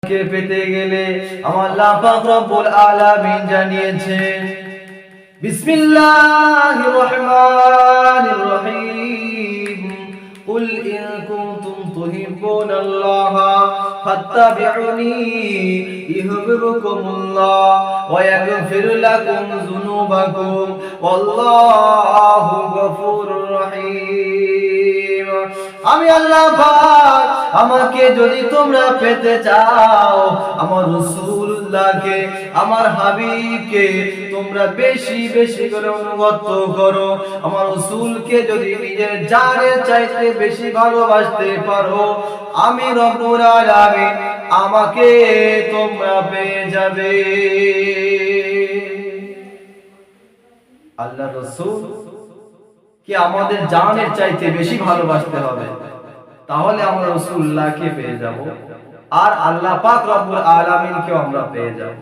কে পেতে গেলে আমার আল্লাহ পাক রব্বুল আলামিন জানিয়েছেন বিসমিল্লাহির রহমানির রহিম কুল ইন কুনতুম তুহিব্বুনাল্লাহা ফাত্তাবিউনি ইউহিব্বুকুমুল্লাহ ওয়া ইয়াগফির লাকুম যুনুবাকুম ওয়াল্লাহু গফুরুর রহিম। আমি আল্লাহ পাক আমাকে যদি তোমরা পেতে চাও, আমার রাসূলুল্লাহকে, আমার হাবিবকে তোমরা বেশি বেশি করে অনুগত করো। আমার রাসূলকে যদি নিজের জানের চাইতে বেশি ভালোবাসতে পারো, আমি রব্বুল আলামিন আমাকে তোমরা পেয়ে যাবে। আল্লাহ রাসূল কে আমাদের জানের চাইতে বেশি ভালোবাসতে হবে, তাহলে আমরা রাসূলুল্লাহকে পেয়ে যাব, আর আল্লাহ পাক রব্বুল আলামিনকে আমরা পেয়ে যাব।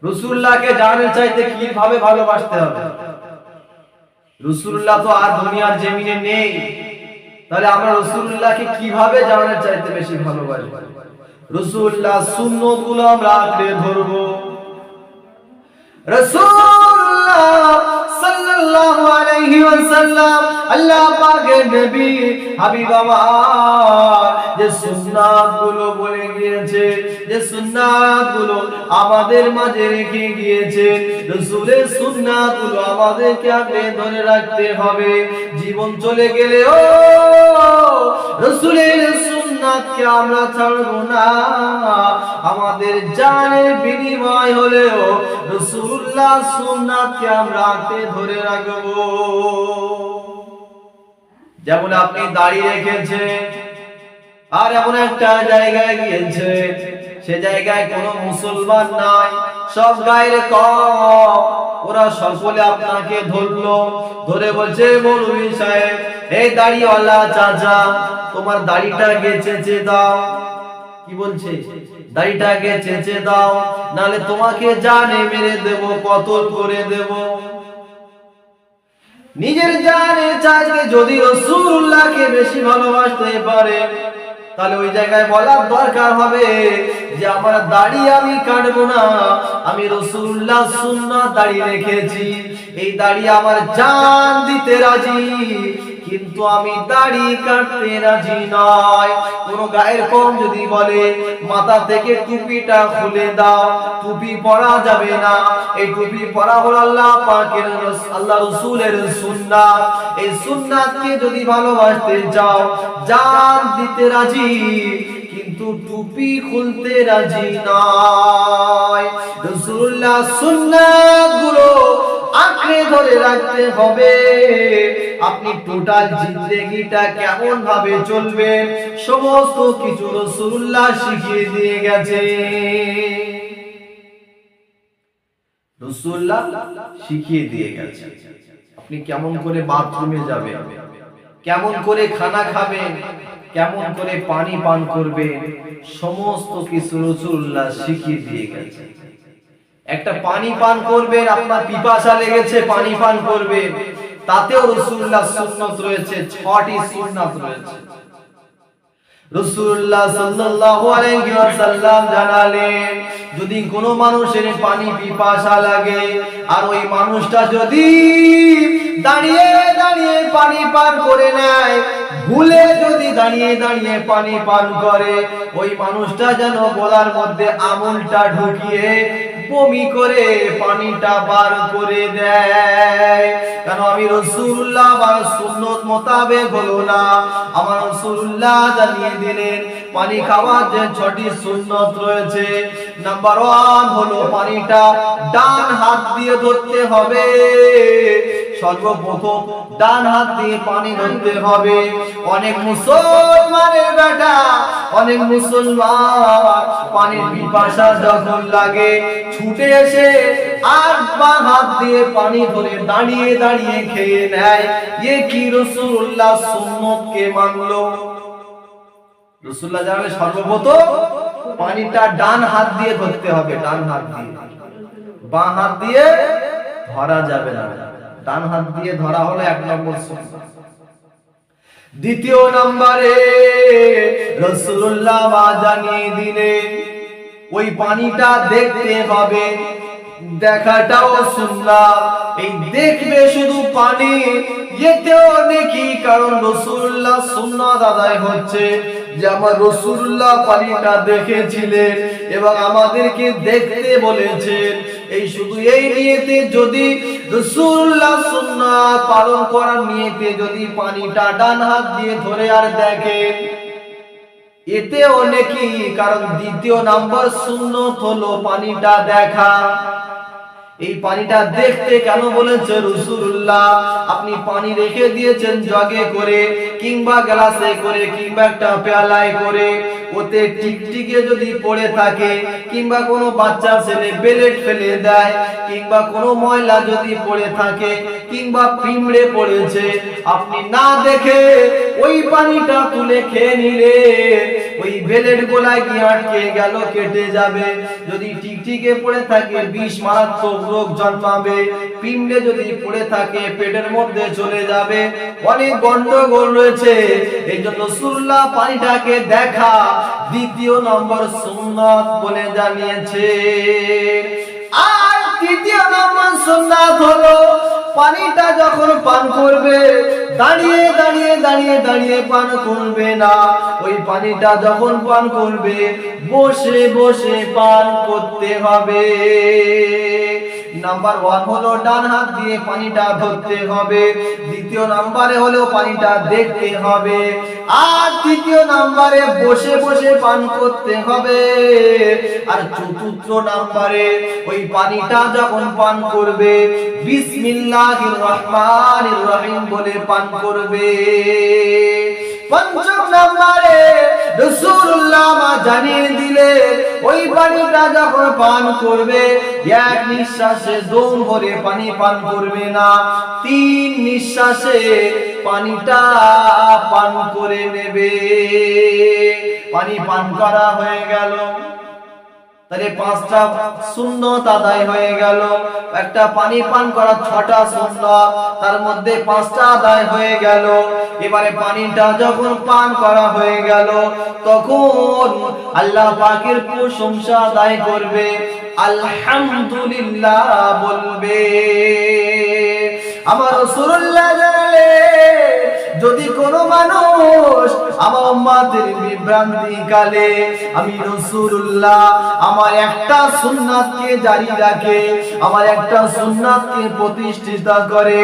রাসূলুল্লাহকে জানের চাইতে কিভাবে ভালোবাসতে হবে? রাসূলুল্লাহ তো আর দুনিয়ার জমিনে নেই, তাহলে আমরা রাসূলুল্লাহকে কিভাবে জানের চাইতে বেশি ভালোবাসব? রাসূলুল্লাহ সুন্নতগুলো আমরা আঁকড়ে ধরব। রাসূলুল্লাহ সাল্লাল্লাহু আলাইহি ওয়াসাল্লাম আল্লাহ পাকের নবী হাবিব আমার যে সুন্নাতগুলো বলে গিয়েছে, যে সুন্নাতগুলো আমাদের মাঝে রেখে গিয়েছে, রাসূলের সুন্নাতগুলো আমাদেরকে আঁকড়ে ধরে রাখতে হবে। জীবন চলে গেলেও রাসূলের সুন্নাতকে আমরা ছাড়বো না। আমাদের জানের বিনিময় হলেও রাসূলুল্লাহ সুন্নাতকে আমরা আঁকড়ে ধরে রাখবো। যেমন আপনি দাঁড়িয়ে রেখেছেন আর এমন একটা জায়গায় গিয়েছে, সে জায়গায় কোনো মুসলমান নাই, সব গায়ের কম, ওরা সকলে আপনাকে ধরলো, ধরে বলছে মৌলভী সাহেব, এই দাড়িওয়ালা চাচা, তোমার দাড়িটাকে চেঁচে দাও। কি বলছে? দাড়িটাকে চেঁচে দাও, নালে তোমাকে জানে মেরে দেব, কতল করে দেব। নিজের জানে চাইতে যদি রাসূলুল্লাহকে বেশি ভালোবাসতে পারে, তাহলে ওই জায়গায় বলার দরকার হবে যে আমার দাড়ি আমি কাটবো না, আমি রাসূলুল্লাহ সুন্নাত দাড়ি রেখেছি, এই দাড়ি আমার জান দিতে রাজি, কিন্তু আমি দাড়ি কাটতে রাজি নয়। কোন গায়ের কম যদি বলে মাথা থেকে টুপিটা খুলে দাও, টুপি পরা যাবে না, এই টুপি পরা হলো আল্লাহ পাকের, আল্লাহ রাসূলের সুন্নাত। এই সুন্নাতকে যদি ভালোবাসতে চাও, জান দিতে রাজি, কিন্তু টুপি খুলতে রাজি নয়। রাসূলুল্লাহ সুন্নাতগুলো আঁকড়ে ধরে রাখতে হবে। আপনি টোটাল জিন্দেগিটা কেমন ভাবে চলবেন, সমস্ত কিছু রাসূলুল্লাহ শিখিয়ে দিয়ে গেছে। রাসূলুল্লাহ শিখিয়ে দিয়ে গেছে আপনি কেমন করে বাথরুমে যাবেন, কেমন করে খানা খাবেন, কেমন করে পানি পান করবেন, সমস্ত কিছু রাসূলুল্লাহ শিখিয়ে দিয়ে গেছে। একটা পানি পান করবেন, আপনার পিপাসা লেগেছে, পানি পান করবেন, তাতেও রাসূলুল্লাহ সুন্নাত রয়েছে, 6টি সুন্নাত রয়েছে। রাসূলুল্লাহ সাল্লাল্লাহু আলাইহি ওয়াসাল্লাম জানালেন, যদি কোনো মানুষের পানি পিপাসা লাগে আর ওই মানুষটা যদি দাঁড়িয়ে দাঁড়িয়ে পানি পান করে নেয়, ভুলে যদি দাঁড়িয়ে দাঁড়িয়ে পানি পান করে, ওই মানুষটা যেন গলার মধ্যে আঙুলটা ঢুকিয়ে বমি করে পানিটা বার করে দেয়। কেন? আমি রাসূলুল্লাহ বা সুন্নাত মোতাবেক হলো না। আমার রাসূলুল্লাহ জানিয়ে দিলেন পানি খাওয়ার যে 6টি সুন্নাত রয়েছে। নাম্বার 1 হলো পানিটা ডান হাত দিয়ে ধরতে হবে। সর্বপ্রথম ডান হাত দিয়ে পানি ধরতে হবে। অনেক মুসলমানের বেটা, অনেক মুসলমান পানির পিপাসা যখন লাগে ছুটে এসে আর বাম হাত দিয়ে পানি ধরে দাঁড়িয়ে দাঁড়িয়ে খেয়ে নেয়। এ কি রাসূলুল্লাহ সুন্নতকে মানলো? রাসূলুল্লাহ জানালেন সর্বপ্রথম পানিটা ডান হাত দিয়ে ধরতে হবে, ডান হাত দিয়ে, বাম হাত দিয়ে ধরা যাবে না। ডান হাত দিয়ে ধরা হলো 1 নম্বর সুন্নাত। দ্বিতীয় নম্বরে রাসূলুল্লাহ জানিয়ে দিলেন ওই পানিটা দেখতে হবে, দেখাটাও সুন্নাত। এই দেখবে শুধু পানি, এতেও নেকি, কারণ রাসূলুল্লাহ সুন্নাত আদায় হচ্ছে যে আমার রাসূলুল্লাহ পানিটা দেখেছিলেন এবং আমাদেরকে দেখতে বলেছেন। এই শুধু এই নিয়তে যদি রাসূলুল্লাহ সুন্নাত পালন করার নিয়তে যদি পানিটা ডান হাত দিয়ে ধরে আর দেখেন, এতেও নেকি, কারণ দ্বিতীয় নাম্বার সুন্নত হলো পানিটা দেখা। এই পানিটা দেখতে কেন বলেছে রাসূলুল্লাহ? আপনি পানি রেখে দিয়েছেন জগে করে কিংবা গ্লাসে করে কিংবা একটা পেয়ালায় করে, ওতে টিকটিকে যদি পড়ে থাকে কিংবা কোনো বাচ্চা ছেলে বেলেট ফেলে দেয় কিংবা কোনো ময়লা যদি পড়ে থাকে কিংবা পিঁমড়ে পড়েছে, আপনি না দেখে ওই পানিটা তুলে খেয়ে নিলে ওই বেলেট গোলায় গিয়ে আটকে গেল, কেটে যাবে। যদি টিকটিকে পড়ে থাকে বিষ মারাত্মক রোগ জন্মাবে, পিঁমড়ে যদি পড়ে থাকে পেটের মধ্যে চলে যাবে, অনেক গন্ডগোল রয়েছে। এই জন্য রাসূলুল্লাহ পানিটাকে দেখা দ্বিতীয় নম্বর সুন্নাত বলে জানিয়েছে। আর তৃতীয় নম্বর সুন্নাত হলো পানিটা যখন পান করবে দাঁড়িয়ে দাঁড়িয়ে দাঁড়িয়ে দাঁড়িয়ে পান করবে না, ওই পানিটা যখন পান করবে বসে বসে পান করতে হবে। নাম্বার 1 হলো ডান হাত দিয়ে পানিটা ধরতে হবে, দ্বিতীয় নম্বরে হলো পানিটা দেখতে হবে, আর তৃতীয় নম্বরে বসে বসে পান করতে হবে, আর চতুর্থ নম্বরে ওই পানিটা যখন পান করবে বিসমিল্লাহির রহমানির রহিম বলে পান করবে। পঞ্চম নম্বরে রাসূলুল্লাহ জানিয়ে দিলেন ওই পানিটা যখন পান করবে এক নিঃশ্বাসে দম ভরে পানি পান করবে না, 3 নিঃশ্বাসে পানিটা পান করে নেবে। পানি পান করা হয়ে গেল, তাহলে 5টা সুন্নত আদায় হয়ে গেল। একটা পানি পান করা 6টা সুন্নত, তার মধ্যে 5টা আদায় হয়ে গেল। এবারে পানিটা যখন পান করা হয়ে গেল তখন আল্লাহ পাকের প্রশংসা আদায় করবে, আলহামদুলিল্লাহ বলবে। আমার রাসূলুল্লাহ জানালেন যদি কোনো মানুষ আমার উম্মতের বিভ্রান্তি কালে আমি রাসূলুল্লাহ আমার একটা সুন্নাতকে জারি রাখে, আমার একটা সুন্নাতকে প্রতিষ্ঠিত করে,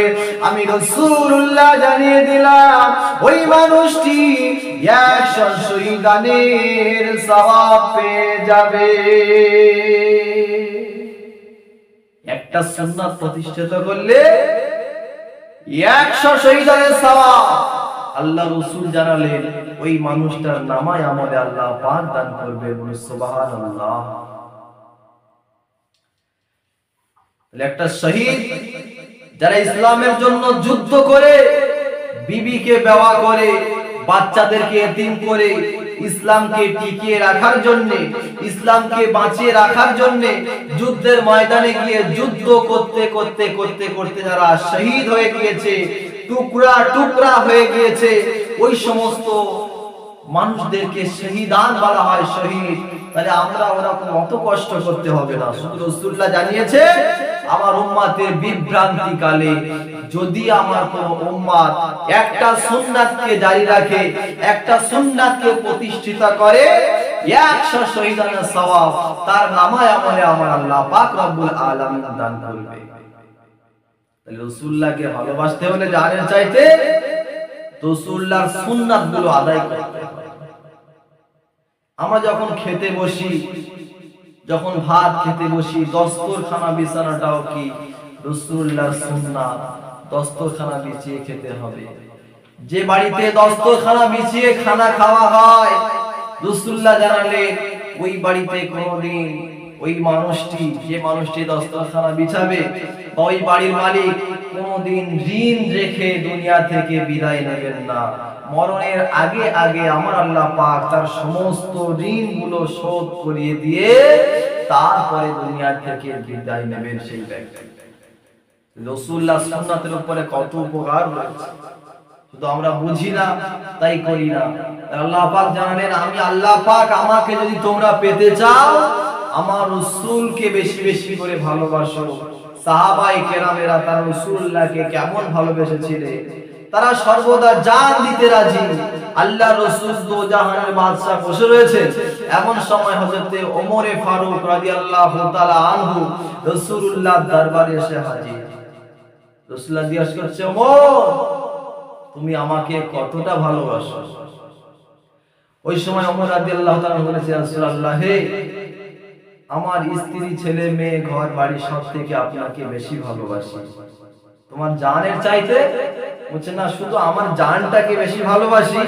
আমি রাসূলুল্লাহ জানিয়ে দিলাম ওই মানুষটি 100 শহীদানের সওয়াব পেয়ে যাবে। একটা সুন্নাত প্রতিষ্ঠিত করলে 100 শহীদানের সওয়াব। আল্লাহ রাসূল জানালেন ওই মানুষটার নামায় আমলে আল্লাহ পাক দান করবে, বলে সুবহানাল্লাহ। একটা শহীদ যারা ইসলামের জন্য যুদ্ধ করে, বিবিকে বেওয়া করে, বাচ্চাদেরকে এতিম করে, ইসলামকে টিকিয়ে রাখার জন্য, ইসলামকে বাঁচিয়ে রাখার জন্য যুদ্ধের ময়দানে গিয়ে যুদ্ধ করতে করতে করতে করতে যারা শহীদ হয়ে গিয়েছে, টুকরা টুকরা হয়ে গিয়েছে, ওই সমস্ত মানুষদেরকে শহীদান বলা হয়, শহীদ। তাহলে আমরা ওরকম অত কষ্ট করতে হবে না। শুধু রাসূলুল্লাহ জানিয়েছে আমার উম্মতের বিভ্রান্তি কালে যদি আমার কোন উম্মত একটা সুন্নাতকে জারি রাখে, একটা সুন্নাতকে প্রতিষ্ঠিত করে, 100 শহীদানের সওয়াব তার নামায় আমলে আমার আল্লাহ পাক রব্বুল আলামিন দান করবে। তাহলে রাসূলুল্লাহকে ভালোবাসতে হলে জানের চাইতে রাসূলুল্লাহর সুন্নাতগুলো আদায় করতে হবে। আমরা যখন খেতে বসি, যখন ভাত খেতে বসি, দস্তরখানা বিছানাটাও কি রাসূলুল্লাহর সুন্নাত, দস্তরখানা বিছিয়ে খেতে হবে। যে বাড়িতে দস্তরখানা বিছিয়ে খানা খাওয়া হয়, রাসূলুল্লাহ জানালেন ওই বাড়িতে কোনোদিন ওই মানুষটি, যে মানুষটি দস্তরখানা বিছাবে বা ওই বাড়ির মালিক কোনোদিন ঋণ রেখে দুনিয়া থেকে বিদায় নেবেন না। মরণের আগে আগে আমার আল্লাহ পাক তার সমস্ত ঋণগুলো শোধ করিয়ে দিয়ে তারপরে দুনিয়া থেকে বিদায় নেবেন সেই ব্যক্তি। রাসূলুল্লাহ সুন্নাতের উপরে কত উপকার রয়েছে। শুধু আমরা বুঝি না তাই করি না। আল্লাহ পাক জানালেন, আমি আল্লাহ পাক আমাকে যদি তোমরা পেতে চাও আমার রাসূলকে বেশি বেশি করে ভালোবাসো। সাহাবায়ে কেরামেরা তার রাসূলুল্লাহকে কেমন ভালোবেসেছিলেন, তারা সর্বদা জান দিতে রাজি। আল্লাহ রাসূল দো জাহানের বাদশা বসে রয়েছে, এমন সময় হযরতে ওমর ফারুক রাদিয়াল্লাহু তাআলা আনহু রাসূলুল্লাহর দরবারে এসে হাজির। রাসূলুল্লাহ জিজ্ঞাসা করছে, ওমর তুমি আমাকে কতটা ভালোবাসো? ওই সময় ওমর রাদিয়াল্লাহু তাআলা বলেছে, রাসূলুল্লাহ হে, আমার স্ত্রী ছেলে মেয়ে ঘর বাড়ি সব থেকে আপনাকে বেশি ভালোবাসি। তোমার জানের চাইতে? বলছে না, শুধু আমার জানটাকে বেশি ভালোবাসি,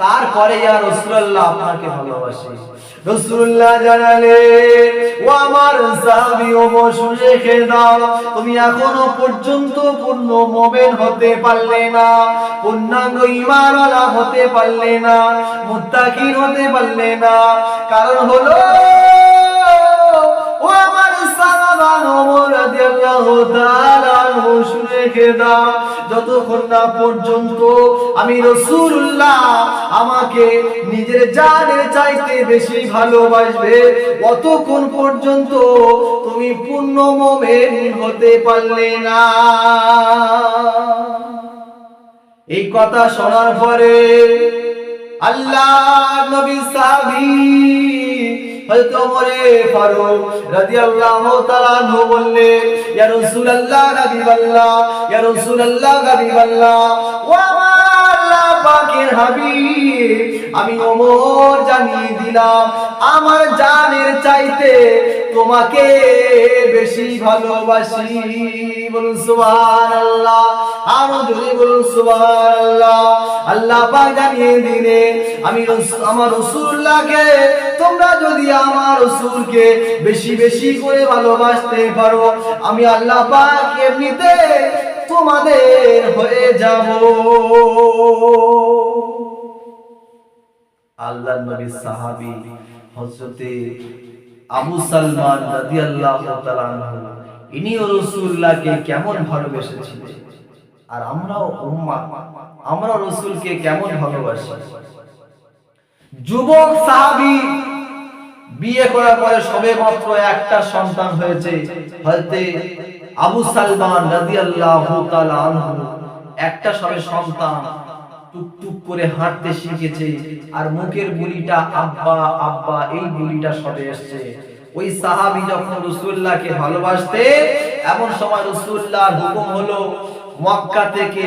তারপরে ইয়া রাসূলুল্লাহ আপনাকে ভালোবাসি। রাসূলুল্লাহ জানালেন, ও আমার সাহাবী ওমর শুনে রেখে দাও, তুমি এখনো পর্যন্ত পূর্ণ মুমিন হতে পারলে না, পূর্ণাঙ্গ ঈমানওয়ালা হতে পারলে না, মুত্তাকিন হতে পারলে না। কারণ হলো ও আমার সাহাবা ওমর রাদিয়াল্লাহু তাআলা আনহু শুনে রেখে দাও, যতক্ষণ না পর্যন্ত আমি রাসূলুল্লাহ আমাকে নিজের জানের চাইতে বেশি ভালোবাসবে, ততক্ষণ পর্যন্ত তুমি পূর্ণ মুমিন হতে পারলে না। এই কথা শোনার পরে আল্লাহর নবী সাহাবী হযরত ওমর ফারুক রাদিয়াল্লাহু তাআলা আনহু বললেন, ইয়া রাসূলুল্লাহ হাবিবাল্লাহ, ইয়া রাসূলুল্লাহ হাবিবাল্লাহ, ও আল্লাহ পাকের হাবিব, আমি ওমর জানিয়ে দিলাম আমার জানের চাইতে তোমাকে বেশি ভালোবাসি। বলুন সুবহানাল্লাহ, আরো জোরে বলুন সুবহানাল্লাহ। আল্লাহ পাক জানিয়ে দিলেন, আমি আমার রাসূলুল্লাহকে তোমরা যদি আমার রাসূলকে বেশি বেশি করে ভালোবাসতে পারো, আমি আল্লাহ পাক এমনিতে তোমাদের হয়ে যাব। আল্লাহর নবীর সাহাবী হযরতে আবু সালমান রাদিয়াল্লাহু তাআলা আনহু, ইনিও রাসূলুল্লাহকে কেমন ভালোবেসেছিলেন, আর আমরাও উম্মাহ, আমরা রাসূলকে কেমন ভালোবাসি। যুবক সাহাবী, বিয়ে করার পরে সবে মাত্র একটা সন্তান হয়েছে, হযরতে আবু সালমান রাদিয়াল্লাহু তাআলা আনহু, একটা সবে সন্তান, টুকটুক করে হাঁটতে শিখেছে, আর মুখের বুলিটা আব্বা আব্বা এই বুলিটা সবে এসেছে। ওই সাহাবী যখন রাসূলুল্লাহকে ভালোবাসতে, এমন সময় রাসূলুল্লাহর হুকুম হলো মক্কা থেকে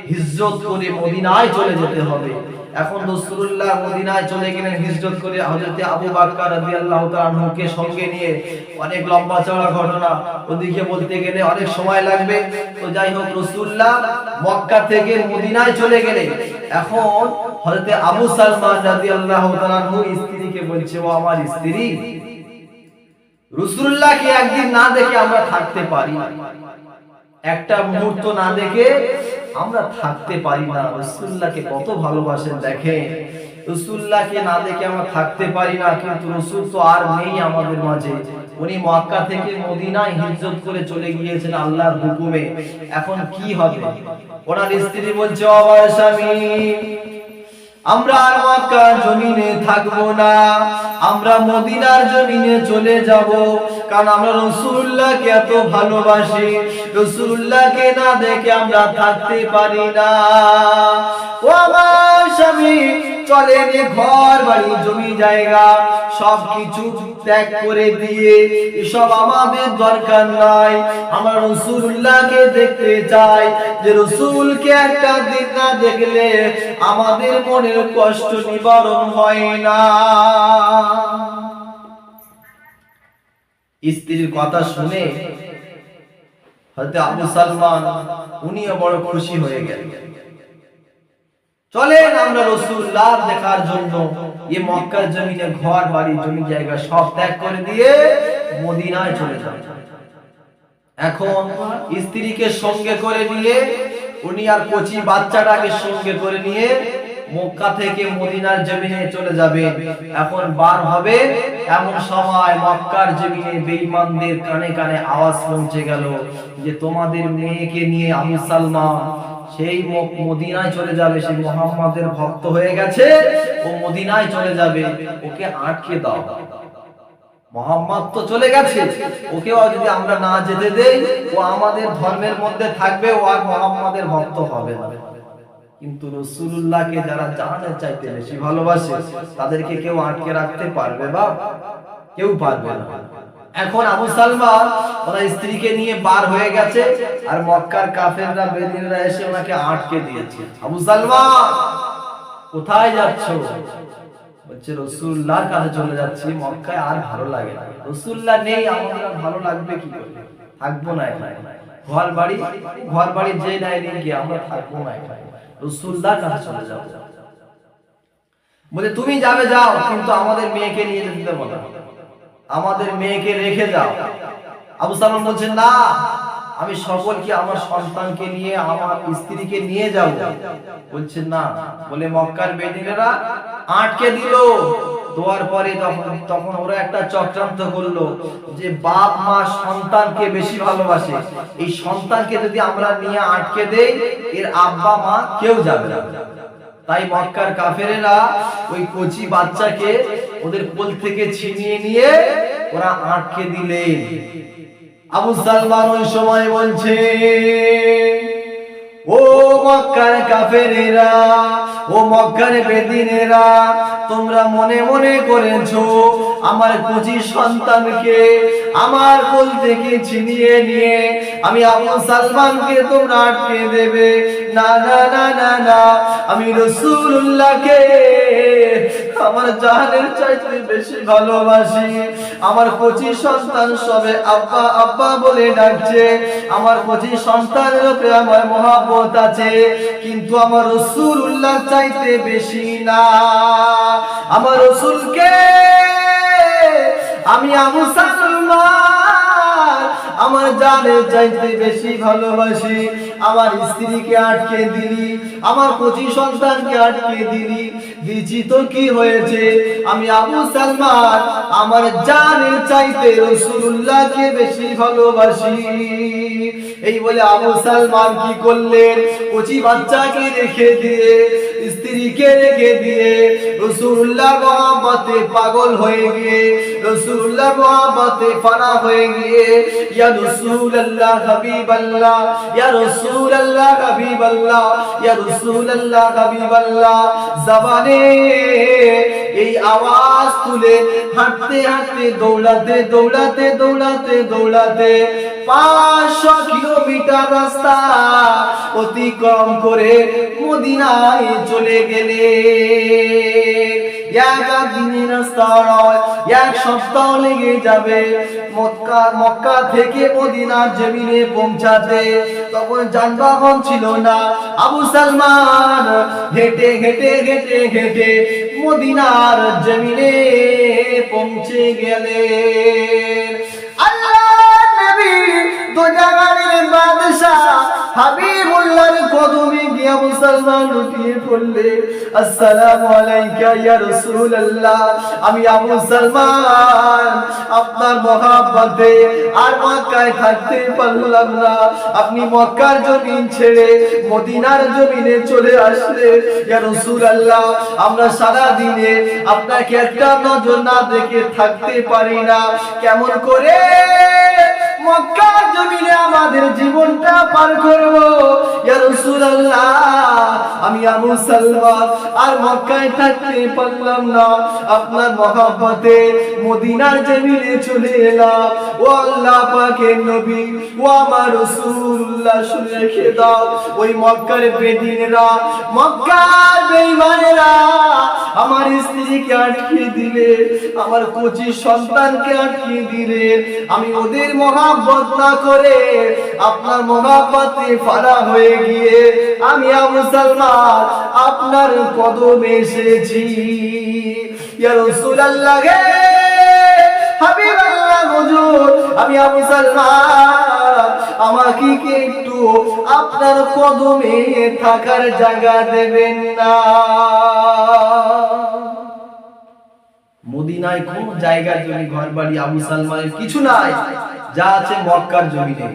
হিজরত করে মদিনায় চলে যেতে হবে। এখন রাসূলুল্লাহ মদিনায় চলে গেলেন হিজরত করে, হযরতে আবু বকর রাদিয়াল্লাহু তাআলা আনহুকে সঙ্গে নিয়ে। অনেক লম্বা চওড়া ঘটনা, ওদিকে বলতে গেলে অনেক সময় লাগবে। তো যাই হোক, রাসূলুল্লাহ মক্কা থেকে মদিনায় চলে গেলেন। এখন হযরতে আবু সালমান রাদিয়াল্লাহু তাআলা আনহু স্ত্রীকে বলছে, ও আমার স্ত্রী, রাসূলুল্লাহকে একদিন না দেখে আমরা থাকতে পারি না, একটা মুহূর্ত না দেখে আমরা থাকতে পারি না। রাসূলুল্লাহকে কত ভালোবাসেন দেখেন, রাসূলুল্লাহকে না দেখে আমরা থাকতে পারি না। কিন্তু রাসূল তো আর নেই আমাদের মাঝে, উনি মক্কা থেকে মদিনায় হিজরত করে চলে গিয়েছেন আল্লাহর হুকুমে। এখন কি হবে? ওনার স্ত্রী বলছে, ও আমার স্বামী, আমরা আর মক্কার জমিনে থাকবো না, আমরা মদিনার জমিনে চলে যাব, কারণ আমরা রাসূলুল্লাহকে এত ভালোবাসি, রাসূলুল্লাহকে না দেখে আমরা থাকতে পারি না। ও আমার স্বামী, চলেন ঘর বাড়ি জমি জায়গা সবকিছু ত্যাগ করে দিয়ে, এসব আমাদের দরকার নাই, আমরা রাসূলুল্লাহকে দেখতে চাই, যে রাসূলকে একটা দিন না দেখলে আমাদের মনের কষ্ট নিবারণ হয় না। স্ত্রীর কথা শুনে হযরত আবু সালমান উনিও বড় খুশি হয়ে গেলেন। চলেন আমরা রাসূলুল্লাহ দেখার জন্য এই মক্কার জমিনে ঘর বাড়ি জমি জায়গা সব ত্যাগ করে দিয়ে মদিনায় চলে যান। এখন স্ত্রীকে সঙ্গে করে নিয়ে উনি আর কচি বাচ্চাটাকে সঙ্গে করে নিয়ে মক্কা থেকে মদিনার জমিনে চলে যাবে। এখন বার হবে, এমন সময় মক্কার জমিনে বেঈমানদের কানে কানে আওয়াজ পৌঁছে গেল যে তোমাদের মেয়েকে নিয়ে আবু সালমান সেই মদিনায় চলে যাবে, সেই মুহাম্মাদের ভক্ত হয়ে গেছে, ও মদিনায় চলে যাবে, ওকে আটকে দাও। মুহাম্মদ তো চলে গেছে, ওকেও যদি আমরা না যেতে দেই, ও আমাদের ধর্মের মধ্যে থাকবে, ও আর মুহাম্মাদের ভক্ত হবে না। কিন্তু রাসূলুল্লাহকে যারা জানের চাইতে বেশি ভালোবাসে, তাদেরকে কেউ আটকে রাখতে পারবে বা কেউ পারবে না। এখন আবু সালমান ওনার স্ত্রীকে নিয়ে বার হয়ে গেছে, আর মক্কার কাফেররা বেদিনরা এসে ওনাকে আটকে দিয়েছে। আবু সালমান কোথায় যাচ্ছ? বলছে রাসূলুল্লাহর কাছে চলে যাচ্ছি, মক্কায় আর ভালো লাগে না। রাসূলুল্লাহ নেই, আমাদের আর ভালো লাগবে কি করে? থাকবো না এখানে, ঘর বাড়ি যে নাই নিয়ে আমরা থাকবো না এখানে, রাসূলুল্লাহর কাছে চলে যাবো। বলে তুমি যাবে যাও, কিন্তু আমাদের মেয়েকে নিয়ে যেতে দেবো না, আমাদের মেয়েকে রেখে যাও। আবু সালমান বলছেন না, আমি সকলকে, আমার সন্তানকে নিয়ে, আমার স্ত্রীকে নিয়ে যাব। বলছেন না। বলে মক্কার বেদিনেরা আটকে দিল। দেওয়ার পরে তখন ওরা একটা চক্রান্ত করলো যে বাপ মা সন্তানকে বেশি ভালোবাসে, এই সন্তানকে যদি আমরা নিয়ে আটকে দেই, এর আব্বা মা কেউ যাবে না। তাই মক্কার কাফেরেরা ওই কচি বাচ্চাকে ওদের কোল থেকে ছিনিয়ে নিয়ে ওরা আটকে দিলেন। আবু সালমান ওই সময় বলছে, ও মক্কার কাফেরেরা, ও মক্কার বেদিনেরা, তোমরা মনে মনে করেছো আমার কচি সন্তানকে আমার কোল থেকে ছিনিয়ে নিয়ে আমি আবু সালমানকে তোমরা আটকে দেবে। না না না না না, আমি রাসূলুল্লাহকে আমার জানের চাইতে বেশি ভালোবাসি। আমার কচি সন্তান সবে আব্বা আব্বা বলে ডাকছে, আমার কচি সন্তানের উপরে আমার মহব্বত আছে, কিন্তু আমার রাসূলুল্লাহ চাইতে বেশি না। আমার রাসূলকে আমি আবু সালমান আমার জানের চাইতে বেশি ভালোবাসি। আমার স্ত্রীকে আটকে দিলি, আমার কচি সন্তানকে আটকে দিলি, দিছি তো কি হয়েছে? আমি আবু সালমান আমার জানের চাইতে রাসূলুল্লাহকে বেশি ভালোবাসি। এই বলে আবু সালমান কি করলেন? কচি বাচ্চাকে রেখে দিয়ে, স্ত্রীকে রেখে দিয়ে, রাসূলুল্লাহ মহব্বতে পাগল হয়ে গিয়ে, রাসূলুল্লাহ মহব্বতে ফানা হয়ে গিয়ে, ইয়া রাসূলুল্লাহ হাবিবাল্লাহ, ইয়া রাসূলুল্লাহ হাবিবাল্লাহ, ইয়া রাসূলুল্লাহ হাবিবাল্লাহ জবানে এই আওয়াজ তুলে হাঁটতে হাঁটতে, দৌড়াতে দৌড়াতে, দৌড়াতে দৌড়াতে 500 কিলোমিটার রাস্তা অতিক্রম করে মদিনায় চলে গেলে। দিনের রাস্তা নয়, এক সপ্তাহ লেগে যাবে মক্কা থেকে মদিনার জমিনে পৌঁছাতে। তখন যানবাহন ছিল না। আবু সালমান হেঁটে হেঁটে হেঁটে হেঁটে মদিনার জমিনে পৌঁছে গেলেন। আল্লাহর নবী দো জাহানের বাদশা হাবিবুল্লাহর কদমে গিয়ে আবু সালমান লুটিয়ে পড়লেন। আসসালামু আলাইকা ইয়া রাসূলুল্লাহ, আমি আবু সালমান আপনার মহব্বতে আর মক্কায় থাকতে পারলাম না, আপনি মক্কার জমিন ছেড়ে মদিনার জমিনে চলে আসলেন। ইয়া রাসূলুল্লাহ, আমরা সারা দিনে আপনাকে একটা নজর না দেখে থাকতে পারি না, কেমন করে মক্কার জমিনে আমাদের জীবনটা পার করব? ইয়া রাসূলুল্লাহ, আমি আবু সালমান আর মক্কায় থাকতে পারলাম না, আপনার মহব্বতে মদিনার জমিনে চলে এলাম। ও আল্লাহ পাকের নবী, ও আমার রাসূলুল্লাহ, শুনে রেখে দাও, ওই মক্কার বেদিনেরা, মক্কার বেঈমানেরা আমার স্ত্রীকে আটকে দিলে, আমার কচি সন্তানকে আটকে দিলে, আমি ওদের মহব্বত না করে আপনার মহব্বতে ফানা হয়ে গিয়ে আমি আবু সালমান আপনার কদমে এসেছি। ইয়া রাসূলুল্লাহ গে হাবিবাল্লাহ, হুজুর, আমি আবু সালমান, আমাকে কি একটু আপনার কদমে থাকার জায়গা দেবেন না? মদিনায় কোন জায়গা জমি ঘর বাড়ি আবু সালমানের কিছু নাই। যা আছে মক্কার জমিনে,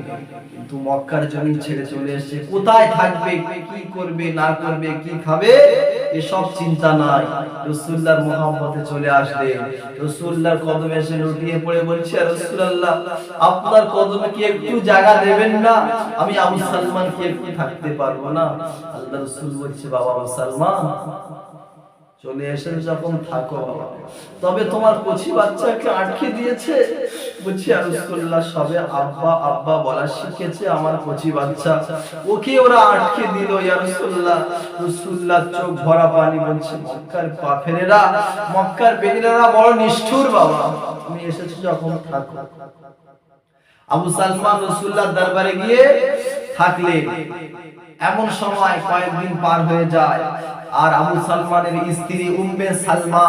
কিন্তু মক্কার জমিন ছেড়ে চলে এসেছে। কোথায় থাকবে, কি করবে না করবে, কি খাবে, এসব চিন্তা নাই। রাসূলুল্লাহর মহব্বতে চলে আসলে রাসূলুল্লাহর কদমে এসে লুটিয়ে পড়ে বলছে, রাসূলুল্লাহ আপনার কদমে কি একটু জায়গা দেবেন না? আমি আবু সালমান কি একটু থাকতে পারবো না? আল্লাহ রাসূল বলছে, বাবা আবু সালমান চলে এসেন যখন থাকো বাবা, তবে তোমার কচি বাচ্চাকে আটকে দিয়েছে। বলছি রাসূলুল্লাহ সবে আব্বা আব্বা বলা শিখেছে আমার কচি বাচ্চা, ওকে ওরা আটকে দিল ইয়া রাসূলুল্লাহ। রাসূলুল্লাহ চোখ ভরা পানি, বলছে মক্কার কাফেরেরা, মক্কার বেদিনেরা বড় নিষ্ঠুর বাবা, তুমি এসেছো যখন থাকো। আবু সালমান রাসূলুল্লাহর দরবারে গিয়ে থাকলেন। এমন সময় কয়েকদিন পার হয়ে যায়, আর আবু সালমানের স্ত্রী উম্মে সালমা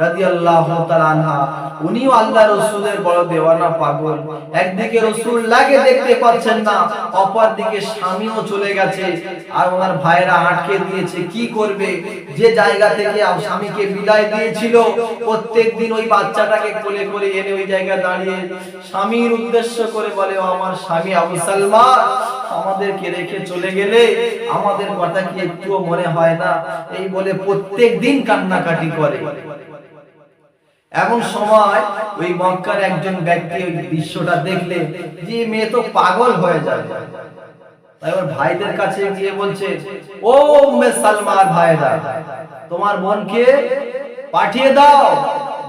রাদিয়াল্লাহু তাআলা আনহা, উনিও আল্লাহর রাসূলের বড় দেওয়ানা পাগল। একদিকে রাসূলুল্লাহকে দেখতে পাচ্ছেন না, অপর দিকে স্বামীও চলে গেছে, আর ওনার ভাইরা আটকে দিয়েছে। কি করবে? যে জায়গা থেকে স্বামীকে বিদায় দিয়েছিল, প্রত্যেকদিন ওই বাচ্চাটাকে কোলে করে এনে ওই জায়গায় দাঁড়িয়ে স্বামীর উদ্দেশ্য করে বলে, ও আমার স্বামী আবু সালমান, আমাদেরকে রেখে চলে গেলে আমাদের কথা কি একটুও মনে হয় না? এই বলে প্রত্যেকদিন কান্নাকাটি করে। এমন সময় ওই মক্কার একজন ব্যক্তি ওই দৃশ্যটা দেখলে, যে মেয়ে তো পাগল হয়ে যায়, তাই ওর ভাইদের কাছে গিয়ে বলছে, ও উম্মে সালমার ভাইরা, তোমার বোনকে পাঠিয়ে দাও,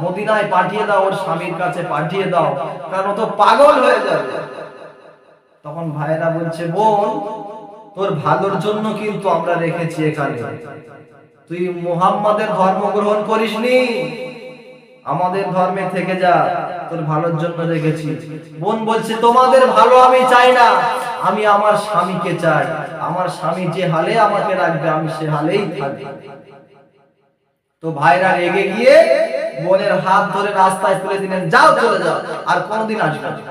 মদিনায় পাঠিয়ে দাও, ওর স্বামীর কাছে পাঠিয়ে দাও, কারণ ও তো পাগল হয়ে যাবে। তখন ভাইরা বলছে, বোন তোর ভালোর জন্য কিন্তু আমরা রেখেছি এখানে, তুই মুহাম্মাদের ধর্ম গ্রহণ করিসনি, আমাদের ধর্মে থেকে যা, তোর ভালোর জন্য রেখেছি। বোন বলছে, তোমাদের ভালো আমি চাই না, আমি আমার স্বামীকে চাই, আমার স্বামী যে হালে আমাকে রাখবে আমি সে হালেই থাকবো। তো ভাইরা রেগে গিয়ে বোনের হাত ধরে রাস্তায় তুলে দিলেন, যাও চলে যাও, আর কোনোদিন আসবে না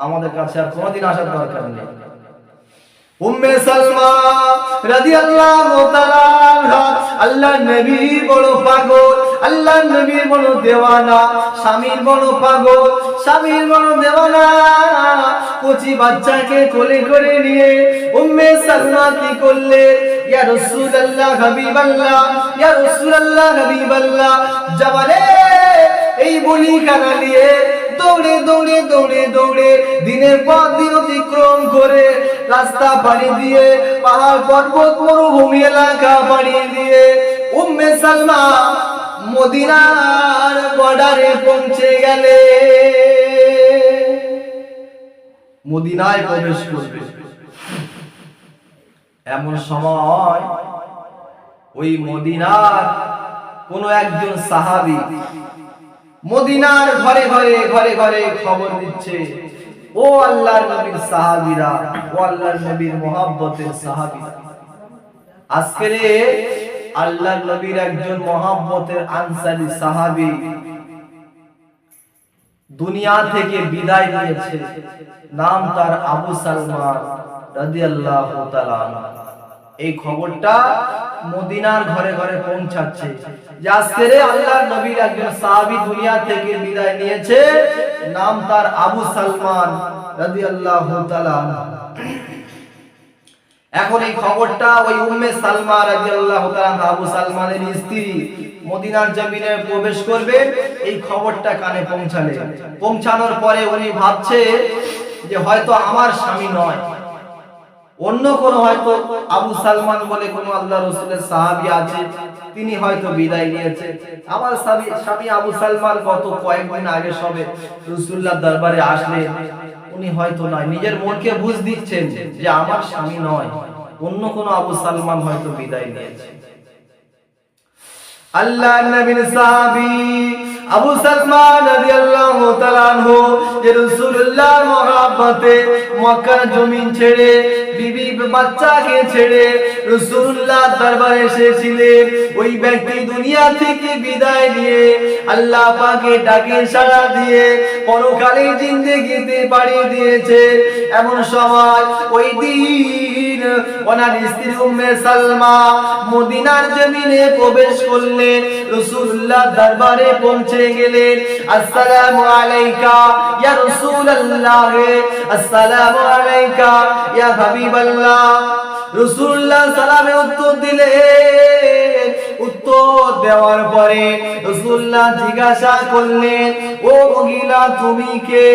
আমাদের কাছে, আর কোনোদিন আসার দরকার নেই। উম্মে সালমা রাদিয়াল্লাহু তাআলা আনহা আল্লাহর নবীর বড় পাগল, আল্লাহর নবীর বড় দেওয়ানা, স্বামীর বড় পাগল, স্বামীর বড় দেওয়ানা। কচি বাচ্চাকে কোলে করে নিয়ে উম্মে সালমা কি করলে, ইয়া রাসূলুল্লাহ হাবিবাল্লাহ, ইয়া রাসূলুল্লাহ হাবিবাল্লাহ, জামালে এই বলি কানা নিয়ে দৌড়ে দৌড়ে দৌড়ে দৌড়ে দিনের পর দিন অতিক্রম করে, রাস্তা পাড়ি দিয়ে, পাহাড় পর্বত মরুভূমি এলাকা পাড়ি দিয়ে উম্মে সালমা মদিনার বর্ডারে পৌঁছে গেলে, মদিনায় প্রবেশ করবে। এমন সময় ওই মদিনার কোন একজন সাহাবী মদিনার ঘরে ঘরে ঘরে ঘরে খবর দিচ্ছে, ও আল্লাহর নবীর সাহাবীরা, ও আল্লাহর নবীর মুহাব্বতের সাহাবীরা, আজকে আল্লাহর নবীর একজন মুহাব্বতের আনসারী সাহাবী দুনিয়া থেকে বিদায় নিয়েছে, নাম তার আবু সালমান রাদিয়াল্লাহু তাআলা আনহু। এই খবরটা মদিনার ঘরে ঘরে পৌঁছাচ্ছে যে আজকে আল্লাহর নবীর একজন সাহাবী দুনিয়া থেকে বিদায় নিয়েছে, নাম তার আবু সালমান রাদিয়াল্লাহু তাআলা আনহু। এখন এই খবরটা ওই উম্মে সালমা রাদিয়াল্লাহু তাআলা আবু সালমানের স্ত্রী মদিনার জমিনে প্রবেশ করবে, এই খবরটা কানে পৌঁছানোর পরে উনি ভাবছে যে হয়তো আমার স্বামী নয়, অন্য কোন হয়তো আবু সালমান বলে কোন আল্লাহর রাসূলের সাহাবী আছে, তিনি হয়তো বিদায় নিয়েছে। আমার স্বামী আবু সালমান গত কয়েকদিন আগে সবে রাসূলুল্লাহর দরবারে আসলে, উনি হয়তো নয়, নিজের মনকে বুঝ দিচ্ছেন যে আমার স্বামী নয়, অন্য কোন আবু সালমান হয়তো বিদায় নিয়েছে। আল্লাহর নবীর সাহাবী আবু সালমান রাদিয়াল্লাহু তাআলা আনহু যে রাসূলুল্লাহর মহব্বতে মক্কার জমিন ছেড়ে বিবি বাচ্চাকে ছেড়ে রাসূলুল্লাহ দরবারে এসেছিলেন, ওই ব্যক্তি দুনিয়া থেকে বিদায় নিয়ে আল্লাহ পাকের ডাকে সাড়া দিয়ে পরকালের জিন্দেগিতে পাড়ি দিয়েছে। এমন সময় ওই দিন ওনার স্ত্রী উম্মে সালমা মদিনার জমিনে প্রবেশ করলেন, রাসূলুল্লাহ দরবারে পৌঁছে গেলেন। আসসালামু আলাইকা ইয়া রাসূলুল্লাহ, আসসালামু আলাইকা ইয়া হাবিবাল্লাহ। রাসূলুল্লাহ সালামে উত্তর দিলেন। উত্তর দেওয়ার পরে রাসূলুল্লাহ জিজ্ঞাসা করলেন, ও মহিলা তুমি কে?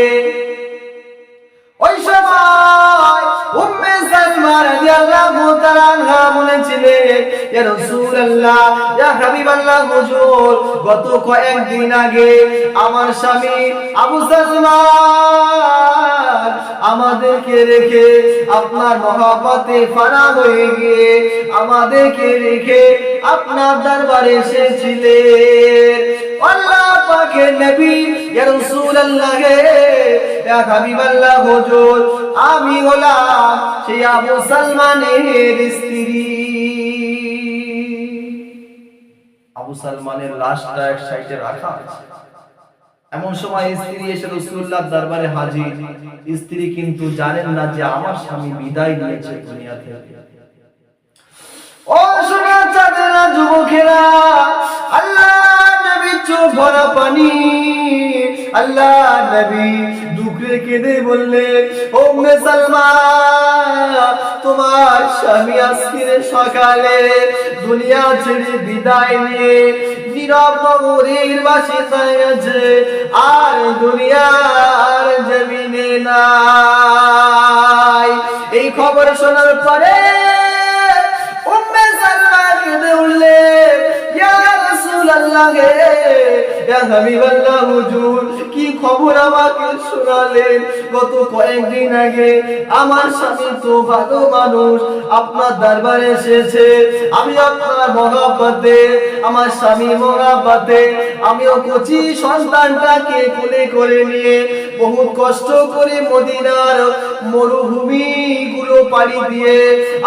ওই সময় উম্মে সালমা রাদিয়াল্লাহু তাআলা আনহা বলেছিলেন, ইয়া রাসূলুল্লাহ, ইয়া হাবিবাল্লাহ, হুজুর গত কয়েকদিন আগে আমার স্বামী আবু সালমা আমাদেরকে রেখে আপনার মহব্বতে ফানা হয়ে গিয়ে আমাদেরকে রেখে আপনার দরবারে এসেছিলেন। আল্লাহ পাকের নবী, ইয়া রাসূলুল্লাহ, ইয়া হাবিবাল্লাহ, হুজুর আমি হলাম সেই আবু সালমানের স্ত্রী। আবু সালমানের লাশটা এক সাইডে রাখা আছে। এমন সময় স্ত্রী এসে রাসূলুল্লাহর দরবারে হাজির। স্ত্রী কিন্তু জানেন না যে আমার স্বামী বিদায় নিয়েছে দুনিয়া থেকে। ও সোনা চাঁদেরা, যুবকেরা, আল্লাহ নবী চোখ ভরা পানি, আল্লাহ নবী দুঃখে কেঁদে বললেন, ও উম্মে সালমা, তোমার স্বামী আজকে সকালে দুনিয়া ছেড়ে বিদায় নিয়ে নীরব নগরীর বাসিন্দা হয়ে গেছে, আর দুনিয়ার জমিনে নাই। এই খবর শোনার পরে উম্মে সালমা কেঁদে উঠলেন, ইয়া রাসূলুল্লাহ, ইয়া হাবিবাল্লাহ, হুজুর কি খবর আমাকে শোনালেন? গত কয়েকদিন আগে আমার স্বামী তো ভালো মানুষ, আপনার দরবারে এসেছে। আমি আপনার মহব্বতে, আমার স্বামী মহব্বতে আমিও কচি সন্তানটাকে কোলে করে নিয়ে বহুত কষ্ট করে মদিনার মরুভূমি গুলো পাড়ি দিয়ে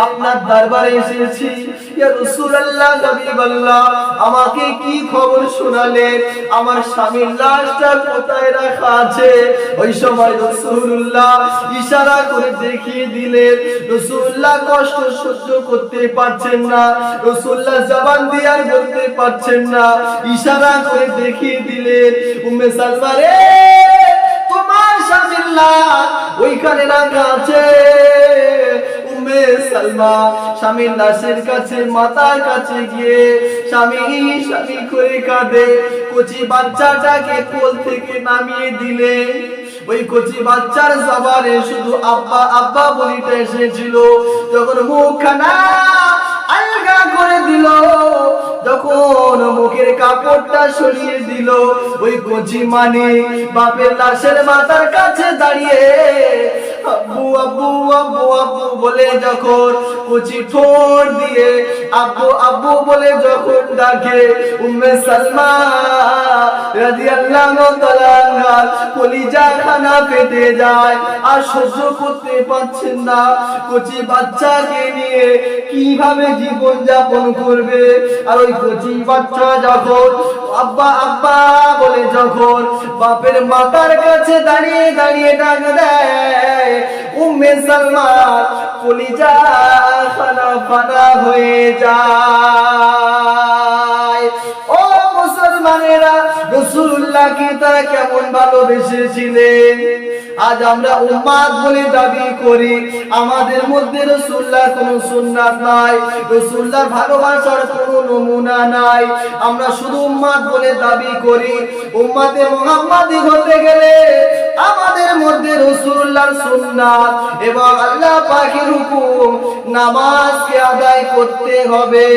আপনার দরবারে এসেছি। ইয়া রাসূলুল্লাহ, হাবিবাল্লাহ, আমাকে কি খবর শোনালেন? আমার স্বামীর লাশটা কোথায় রাখা আছে? ওই সময় রাসূলুল্লাহ ইশারা করে দেখিয়ে দিলেন। রাসূলুল্লাহ কষ্ট সহ্য করতে পারছেন না, রাসূলুল্লাহ জবান দিয়ে আর বলতে পারছেন না, ইশারা করে দেখিয়ে দিলেন, উম্মে সালমা রে, তোমার স্বামীর লাশ ওইখানে রাখা আছে। উম্মে সালমা স্বামীর লাশের কাছে, মাতার কাছে গিয়ে স্বামী স্বামী করে কাঁদে। কচি বাচ্চাটাকে কোল থেকে নামিয়ে দিলে। ওই কচি বাচ্চার জবানে শুধু আব্বা আব্বা বলিতে এসেছিল। যখন মুখখানা আলগা করে দিল, যখন মুখের কাপড়টা সরিয়ে দিল, ওই কচি মানে বাপের লাশের মাথার কাছে দাঁড়িয়ে আব্বু আব্বু আব্বু আব্বু বলে যখন কচি ঠোঁট দিয়ে আব্বু আব্বু বলে যখন ডাকে, উম্মে সালমা রাদিয়াল্লাহু তাআলা আনহা কলিজা খানা ফেটে যায়, আর সহ্য করতে পারছেন না কচি বাচ্চাকে নিয়ে কিভাবে জীবন যাপন করবে। আর ওই কচি বাচ্চা যখন আব্বা আব্বা বলে যখন বাপের মাথার কাছে দাঁড়িয়ে দাঁড়িয়ে ডাক দেয়, উম্মে সালমা কলিজা খানা ফানা হয়ে যায়। ও মুসলমানেরা, রাসূলুল্লাহকে তারা কেমন ভালোবেসেছিলেন। আজ আমরা উম্মাত বলে দাবি করি, আমাদের মধ্যে রাসূলুল্লাহর কোনো সুন্নাত নাই, রাসূলুল্লাহর ভালোবাসার কোনো নমুনা নাই। আমরা শুধু উম্মাত বলে দাবি করি। উম্মাতে মুহাম্মাদি হতে গেলে আমাদের মধ্যে রাসূলুল্লাহর সুন্নাত এবং আল্লাহ পাকের হুকুম নামাজকে আদায় করতে হবে।